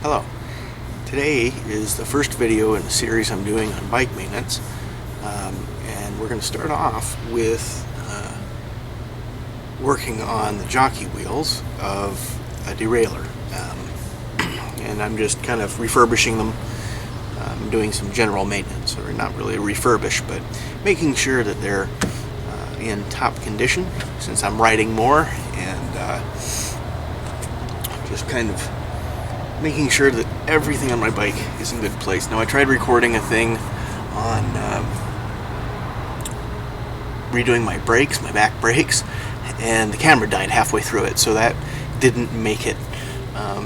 Hello. Today is the first video in a series I'm doing on bike maintenance, and we're going to start off with working on the jockey wheels of a derailleur, and I'm just kind of refurbishing them, doing some general maintenance, or not really a refurbish, but making sure that they're in top condition since I'm riding more, and just kind of making sure that everything on my bike is in good place. Now, I tried recording a thing on redoing my brakes, my back brakes, and the camera died halfway through it, so that didn't make it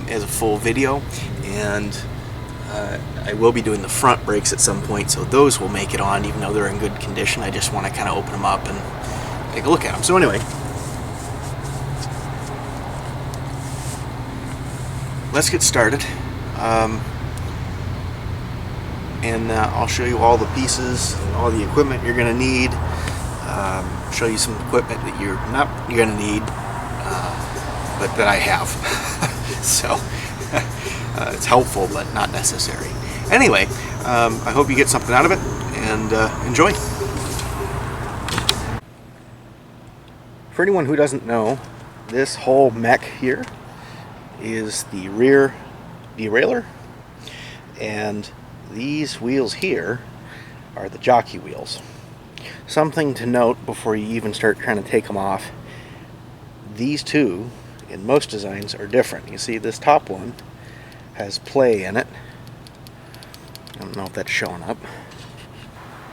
as a full video. And I will be doing the front brakes at some point, so those will make it on even though they're in good condition. I just want to kind of open them up and take a look at them. So anyway, let's get started, and I'll show you all the pieces and all the equipment you're going to need. Show you some equipment that you're going to need, but that I have. So it's helpful, but not necessary. Anyway, I hope you get something out of it, and enjoy. For anyone who doesn't know, this whole mech here is the rear derailleur, and these wheels here are the jockey wheels. Something to note before you even start trying to take them off: these two in most designs are different. You see this top one has play in it. I don't know if that's showing up.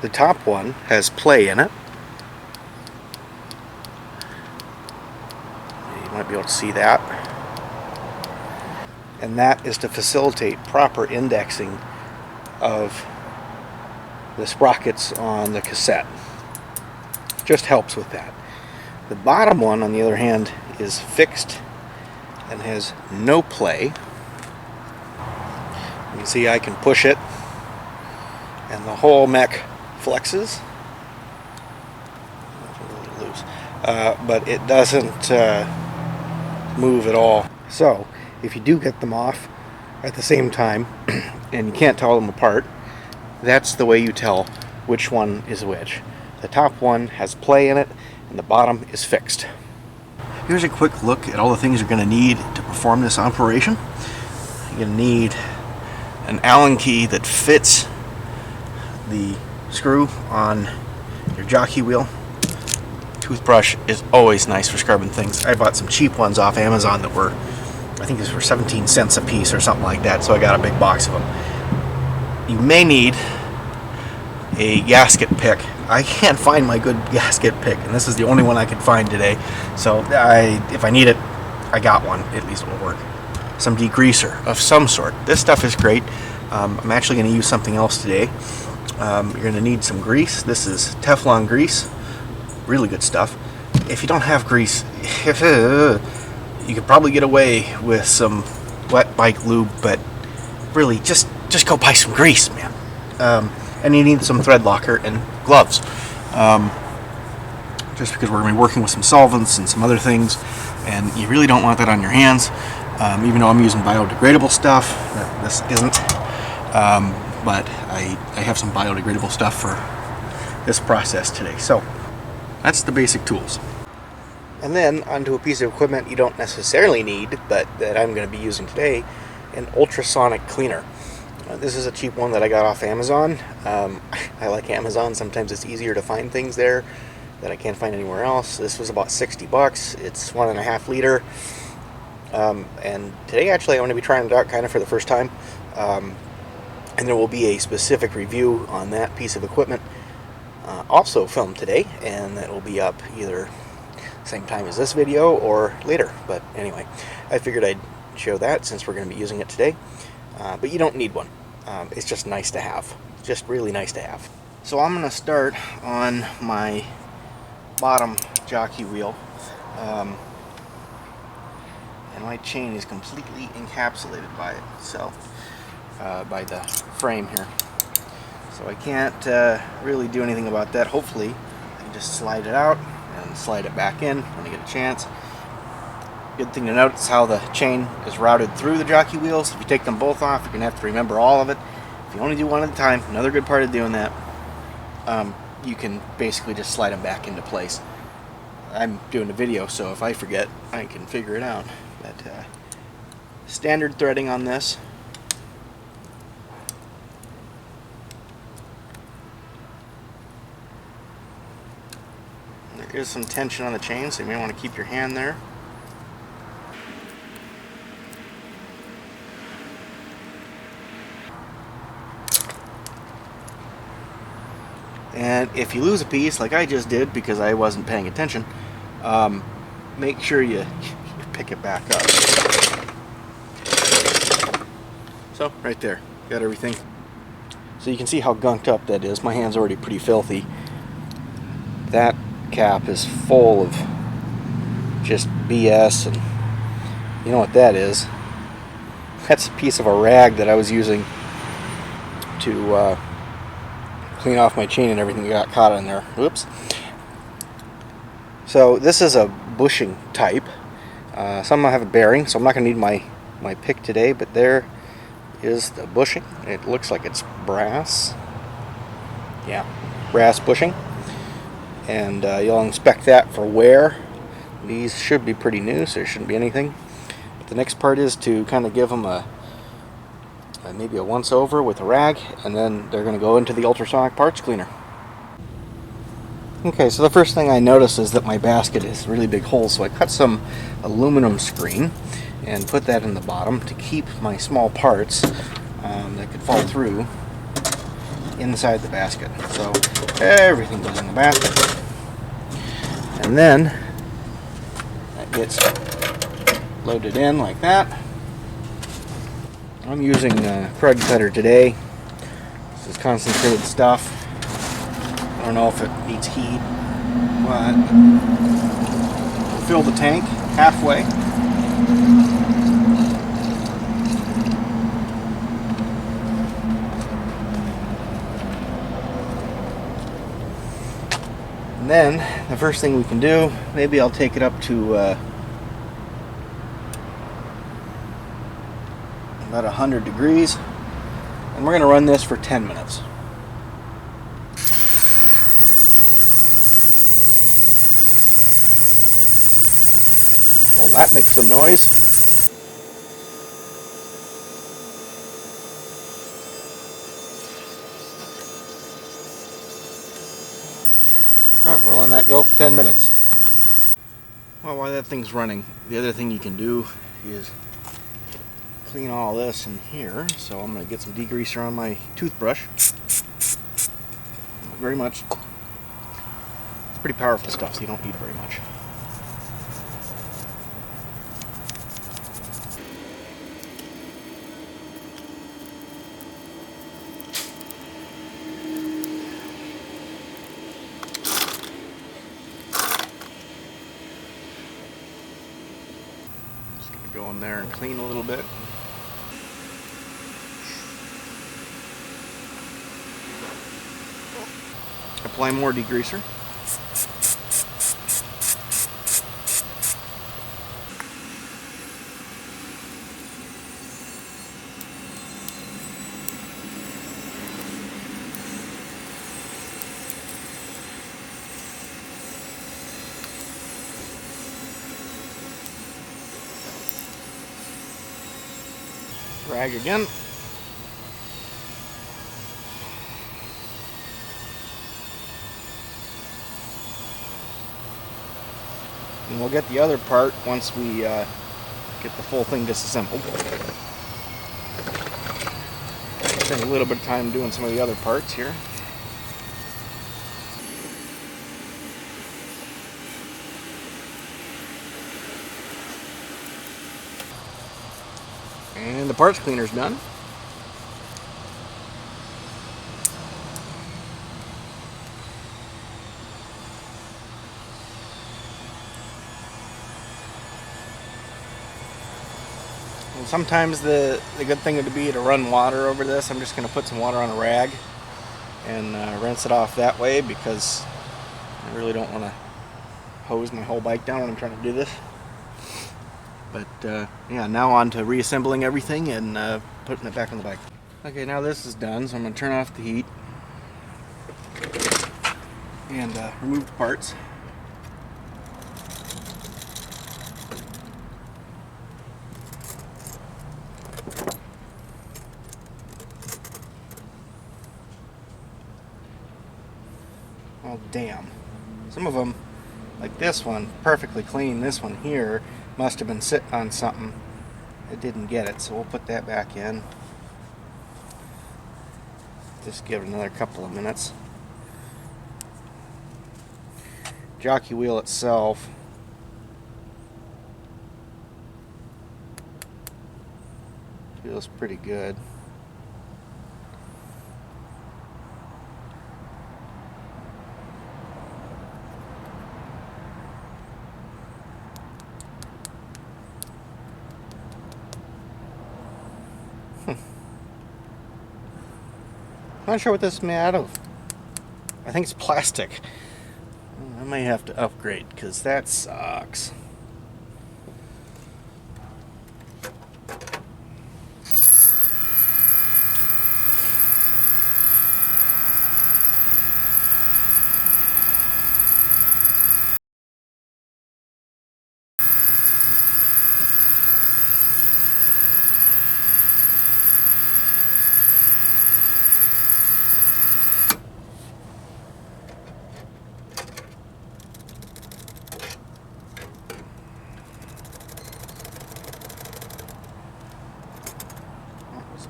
The top one has play in it. You might be able to see that. And that is to facilitate proper indexing of the sprockets on the cassette. Just helps with that. The bottom one, on the other hand, is fixed and has no play. You can see I can push it and the whole mech flexes. It's a little loose, but it doesn't move at all. So if you do get them off at the same time and you can't tell them apart, that's the way you tell which one is which. The top one has play in it and the bottom is fixed. Here's a quick look at all the things you're going to need to perform this operation. You're going to need an Allen key that fits the screw on your jockey wheel. Toothbrush is always nice for scrubbing things. I bought some cheap ones off Amazon that were, I think these were 17 cents a piece or something like that, so I got a big box of them. You may need a gasket pick. I can't find my good gasket pick, and this is the only one I could find today, so if I need it, I got one. At least it will work. Some degreaser of some sort. This stuff is great. I'm actually going to use something else today. You're going to need some grease. This is Teflon grease. Really good stuff. If you don't have grease, you could probably get away with some wet bike lube, but really just go buy some grease, man. And you need some thread locker and gloves, just because we're going to be working with some solvents and some other things, and you really don't want that on your hands. Even though I'm using biodegradable stuff, this isn't, but I have some biodegradable stuff for this process today. So that's the basic tools. And then onto a piece of equipment you don't necessarily need, but that I'm going to be using today: an ultrasonic cleaner. This is a cheap one that I got off Amazon. I like Amazon. Sometimes it's easier to find things there that I can't find anywhere else. This was about $60. It's 1.5 liter. And today actually I'm going to be trying it out kind of for the first time. And there will be a specific review on that piece of equipment also filmed today, and that will be up either same time as this video or later. But anyway, I figured I'd show that since we're going to be using it today. But you don't need one. It's just nice to have. Just really nice to have. So I'm going to start on my bottom jockey wheel. And my chain is completely encapsulated by it. So, by the frame here. So I can't really do anything about that. Hopefully, I can just slide it out and slide it back in when I get a chance. Good thing to note is how the chain is routed through the jockey wheels. If you take them both off, you're going to have to remember all of it. If you only do one at a time, another good part of doing that, you can basically just slide them back into place. I'm doing a video, so if I forget, I can figure it out. But standard threading on this. There is some tension on the chain, so you may want to keep your hand there. And if you lose a piece, like I just did because I wasn't paying attention, make sure you pick it back up. So, right there, got everything. So you can see how gunked up that is. My hand's already pretty filthy. That cap is full of just BS, and you know what that is? That's a piece of a rag that I was using to clean off my chain and everything that got caught in there. Whoops. So this is a bushing type. Some have a bearing, so I'm not going to need my pick today, but there is the bushing. It looks like it's brass. Yeah, brass bushing. And you'll inspect that for wear. These should be pretty new, so there shouldn't be anything. But the next part is to kind of give them maybe a once over with a rag, and then they're going to go into the ultrasonic parts cleaner. Okay, so the first thing I notice is that my basket has really big holes, so I cut some aluminum screen and put that in the bottom to keep my small parts that could fall through inside the basket. So everything goes in the basket, and then that gets loaded in like that. I'm using crud cutter today. This is concentrated stuff. I don't know if it needs heat, but fill the tank halfway. And then the first thing we can do, maybe I'll take it up to about 100 degrees, and we're going to run this for 10 minutes. Well, that makes some noise. Alright, we're letting that go for 10 minutes. Well, while that thing's running, the other thing you can do is clean all this in here. So I'm going to get some degreaser on my toothbrush. Not very much. It's pretty powerful stuff, so you don't need very much. Just going to go in there and clean a little bit. Apply more degreaser. Rag again. And we'll get the other part once we get the full thing disassembled. Spend a little bit of time doing some of the other parts here. And the parts cleaner's done. And sometimes the good thing would be to run water over this. I'm just going to put some water on a rag and rinse it off that way, because I really don't want to hose my whole bike down when I'm trying to do this. But yeah, now on to reassembling everything and putting it back on the bike. Okay, now this is done, so I'm going to turn off the heat and remove the parts. Oh damn. Some of them, like this one, perfectly clean. This one here must have been sitting on something. It didn't get it, so we'll put that back in. Just give it another couple of minutes. Jockey wheel itself feels pretty good. Not sure what this is made out of. I think it's plastic. I might have to upgrade because that sucks.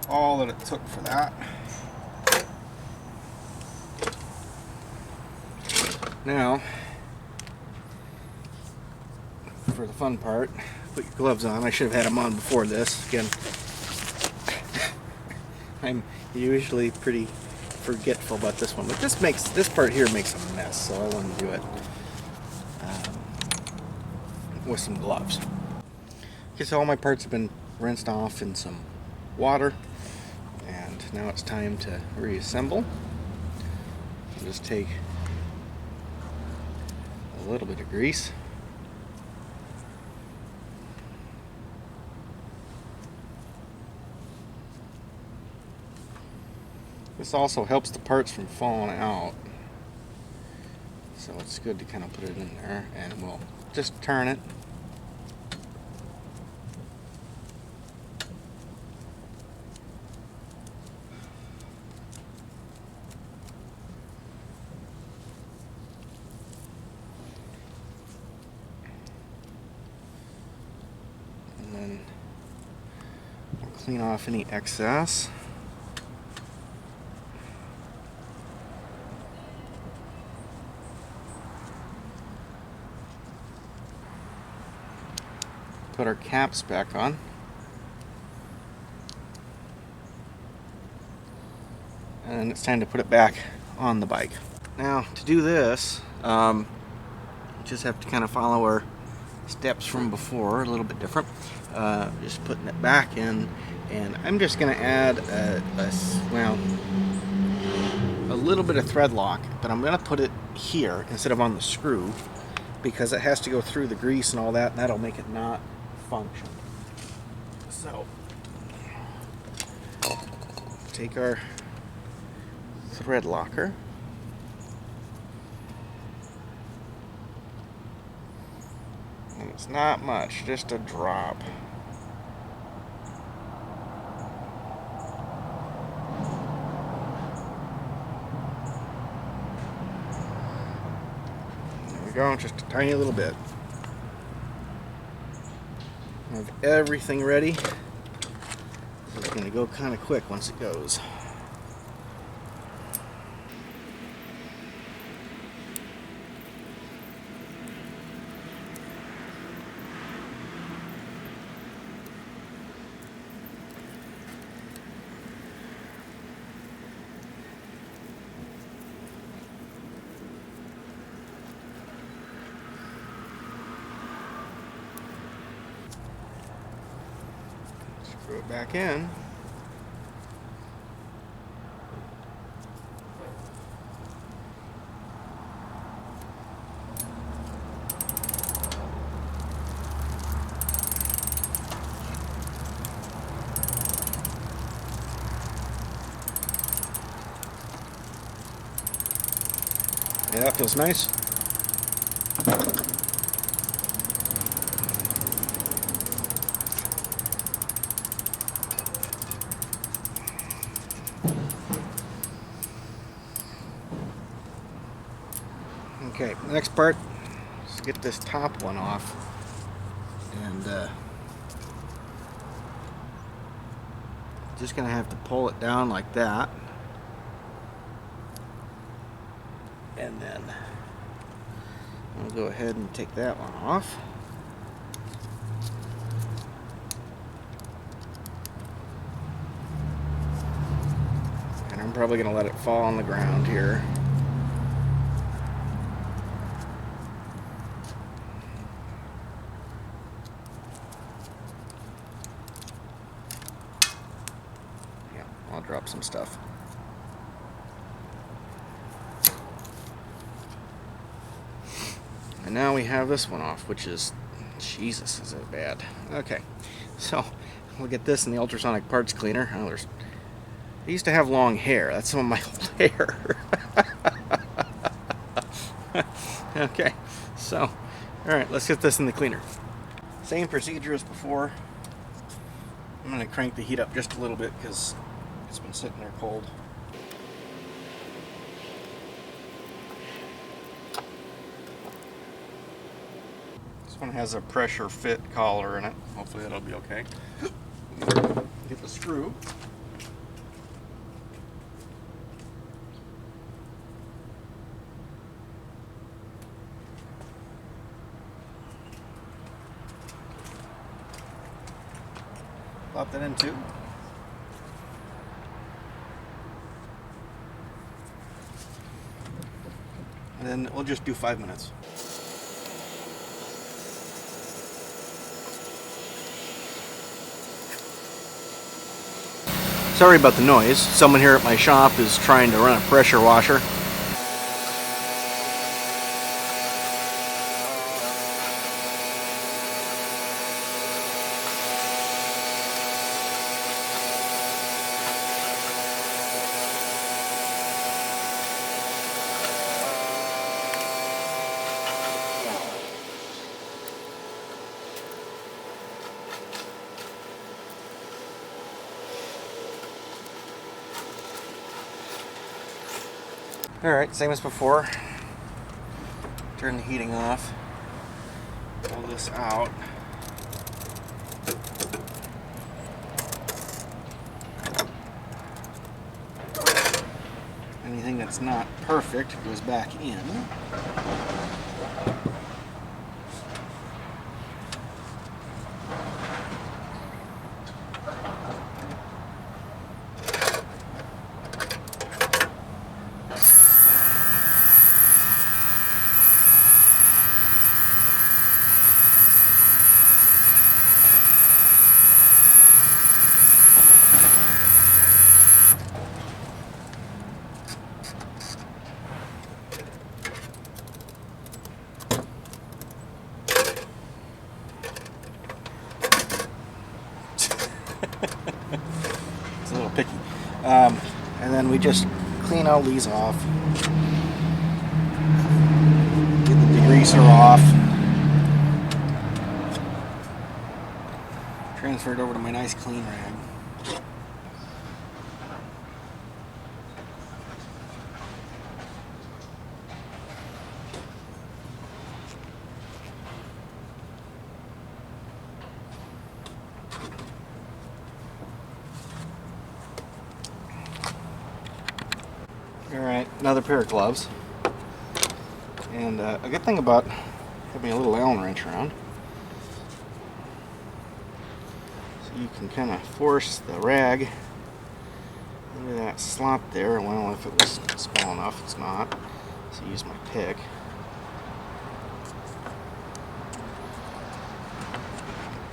All that it took for that. Now, for the fun part, put your gloves on. I should have had them on before this. Again, I'm usually pretty forgetful about this one, but this part here makes a mess, so I want to do it with some gloves. Okay, so all my parts have been rinsed off in some water. And now it's time to reassemble. I'll just take a little bit of grease. This also helps the parts from falling out. So it's good to kind of put it in there, and we'll just turn it. Clean off any excess. Put our caps back on. And it's time to put it back on the bike. Now, to do this, just have to kind of follow our steps from before, a little bit different. Just putting it back in, and I'm just going to add a little bit of thread lock, but I'm going to put it here instead of on the screw because it has to go through the grease and all that, and that'll make it not function. So, take our thread locker. And it's not much, just a drop. There we go, just a tiny little bit. I have everything ready. This is going to go kind of quick once it goes. Screw it back in. Yeah, that feels nice. Okay, next part, let's get this top one off. And just gonna have to pull it down like that. And then I'll go ahead and take that one off. And I'm probably gonna let it fall on the ground here. Yeah, I'll drop some stuff. And now we have this one off, which is, Jesus, is it bad. Okay, so we'll get this in the ultrasonic parts cleaner. Oh, I used to have long hair. That's some of my old hair. Okay, so, all right, let's get this in the cleaner. Same procedure as before. I'm gonna crank the heat up just a little bit because it's been sitting there cold. This one has a pressure fit collar in it. Hopefully that'll be okay. Get the screw. Plop that in too. And then we'll just do 5 minutes. Sorry about the noise. Someone here at my shop is trying to run a pressure washer. Alright, same as before. Turn the heating off. Pull this out. Anything that's not perfect goes back in. It's a little picky. And then we just clean all these off. Get the degreaser off. Transfer it over to my nice clean rag. Alright, another pair of gloves. And a good thing about having a little Allen wrench around, so you can kind of force the rag into that slot there. Well, if it was small enough, it's not. So use my pick.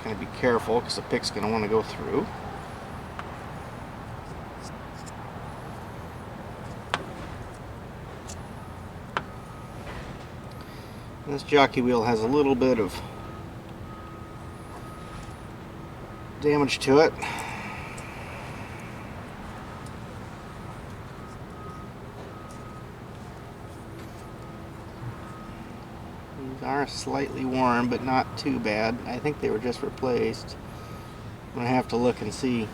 Kind of be careful because the pick's going to want to go through. This jockey wheel has a little bit of damage to it. They are slightly worn, but not too bad. I think they were just replaced. I'm gonna have to look and see.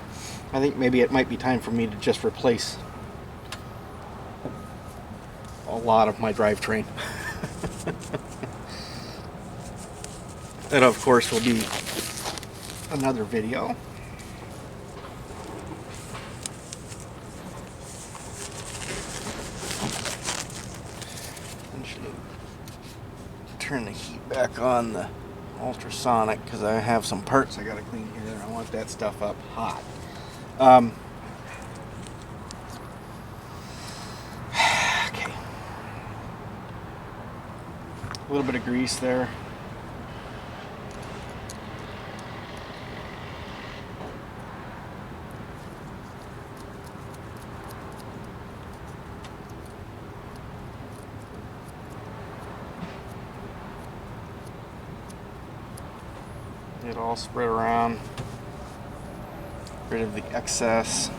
I think maybe it might be time for me to just replace a lot of my drivetrain. That, of course, will be another video. Eventually turn the heat back on the ultrasonic because I have some parts I gotta clean here. I want that stuff up hot. Okay. A little bit of grease there. Get it all spread around. Get rid of the excess.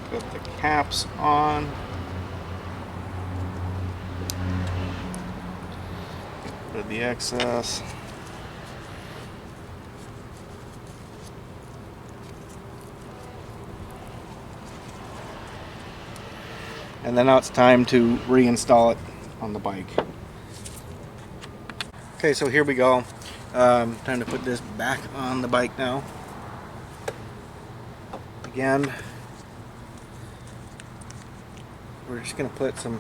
Put the caps on. Get rid of the excess. And then now it's time to reinstall it on the bike. Okay, so here we go. Time to put this back on the bike now. Again, we're just going to put some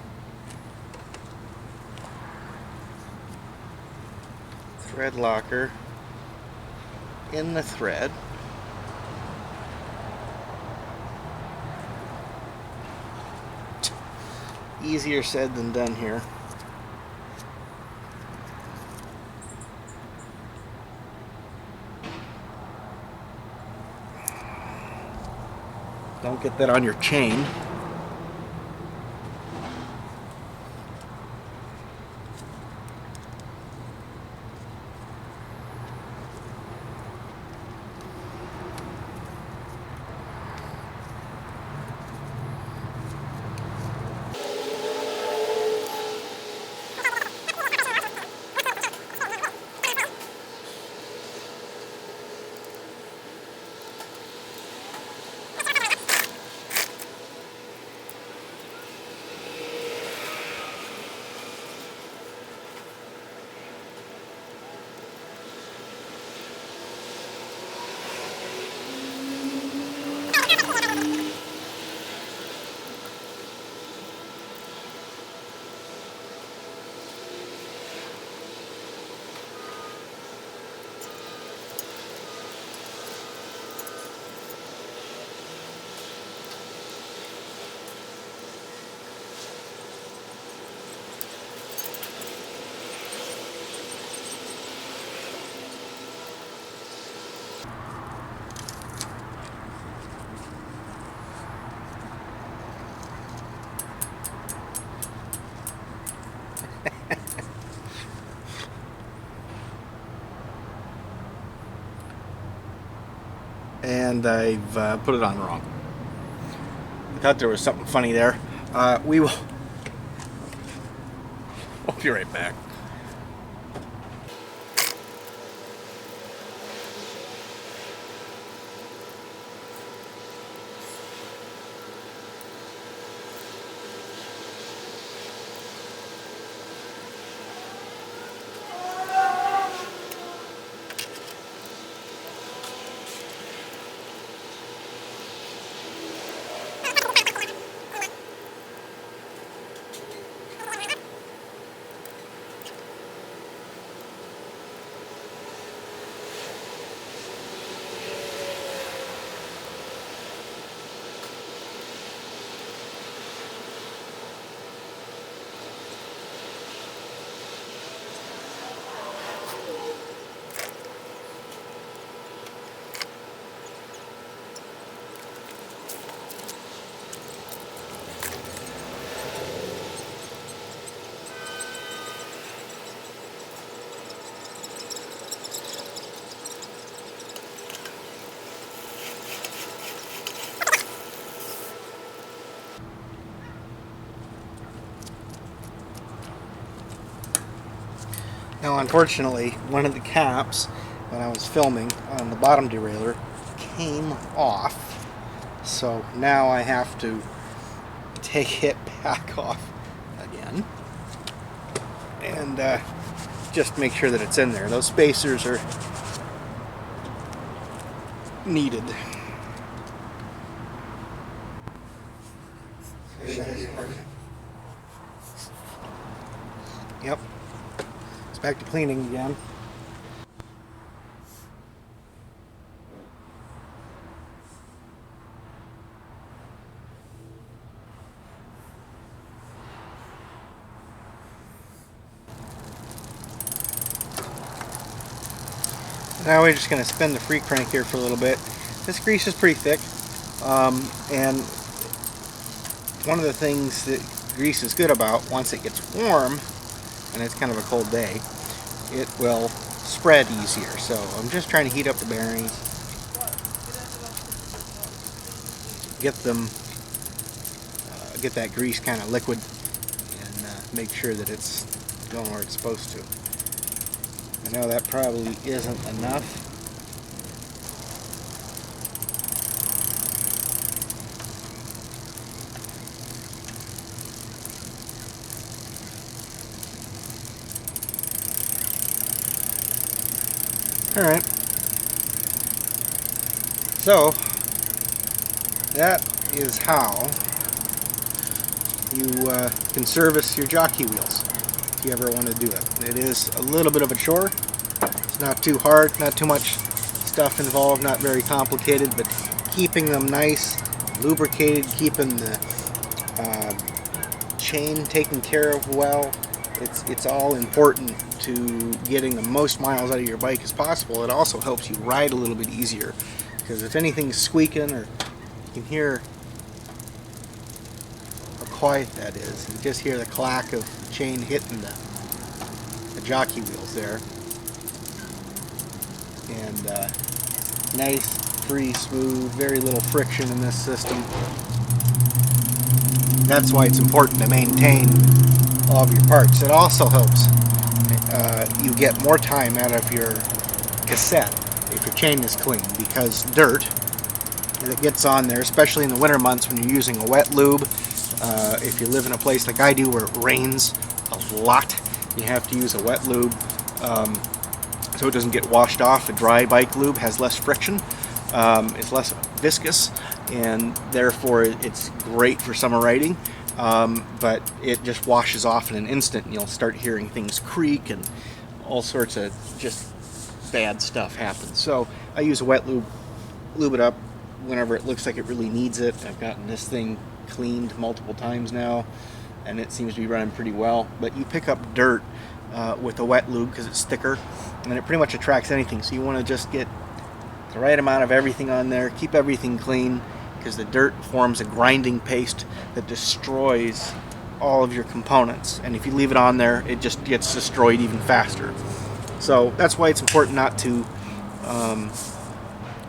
thread locker in the thread. Easier said than done here. Don't get that on your chain. And I've put it on wrong. I thought there was something funny there. We will. I'll be right back. Now unfortunately, one of the caps, when I was filming on the bottom derailleur, came off. So now I have to take it back off again and just make sure that it's in there. Those spacers are needed. Yep. It's back to cleaning again. Now we're just going to spin the free crank here for a little bit. This grease is pretty thick, and one of the things that grease is good about, once it gets warm, and it's kind of a cold day, it will spread easier. So I'm just trying to heat up the bearings, get them, get that grease kind of liquid, and make sure that it's going where it's supposed to. I know that probably isn't enough. Alright. So, that is how you can service your jockey wheels if you ever want to do it. It is a little bit of a chore. It's not too hard, not too much stuff involved, not very complicated, but keeping them nice, lubricated, keeping the chain taken care of well, it's all important to getting the most miles out of your bike as possible. It also helps you ride a little bit easier, because if anything's squeaking, or you can hear how quiet that is, you just hear the clack of the chain hitting the jockey wheels there. And nice, free, smooth, very little friction in this system. That's why it's important to maintain all of your parts. It also helps you get more time out of your cassette if your chain is clean, because dirt that gets on there, especially in the winter months when you're using a wet lube, if you live in a place like I do where it rains a lot, you have to use a wet lube so it doesn't get washed off. A dry bike lube has less friction, it's less viscous, and therefore it's great for summer riding, but it just washes off in an instant, and you'll start hearing things creak and all sorts of just bad stuff happens. So I use a wet lube it up whenever it looks like it really needs it. I've gotten this thing cleaned multiple times now, and it seems to be running pretty well. But you pick up dirt with a wet lube because it's thicker, and it pretty much attracts anything. So you want to just get the right amount of everything on there, keep everything clean, because the dirt forms a grinding paste that destroys all of your components, and if you leave it on there, it just gets destroyed even faster. So that's why it's important not to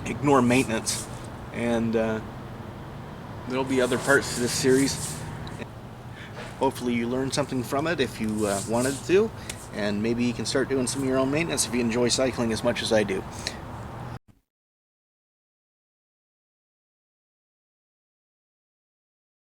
ignore maintenance. And there'll be other parts to this series. Hopefully you learned something from it if you wanted to, and maybe you can start doing some of your own maintenance if you enjoy cycling as much as I do.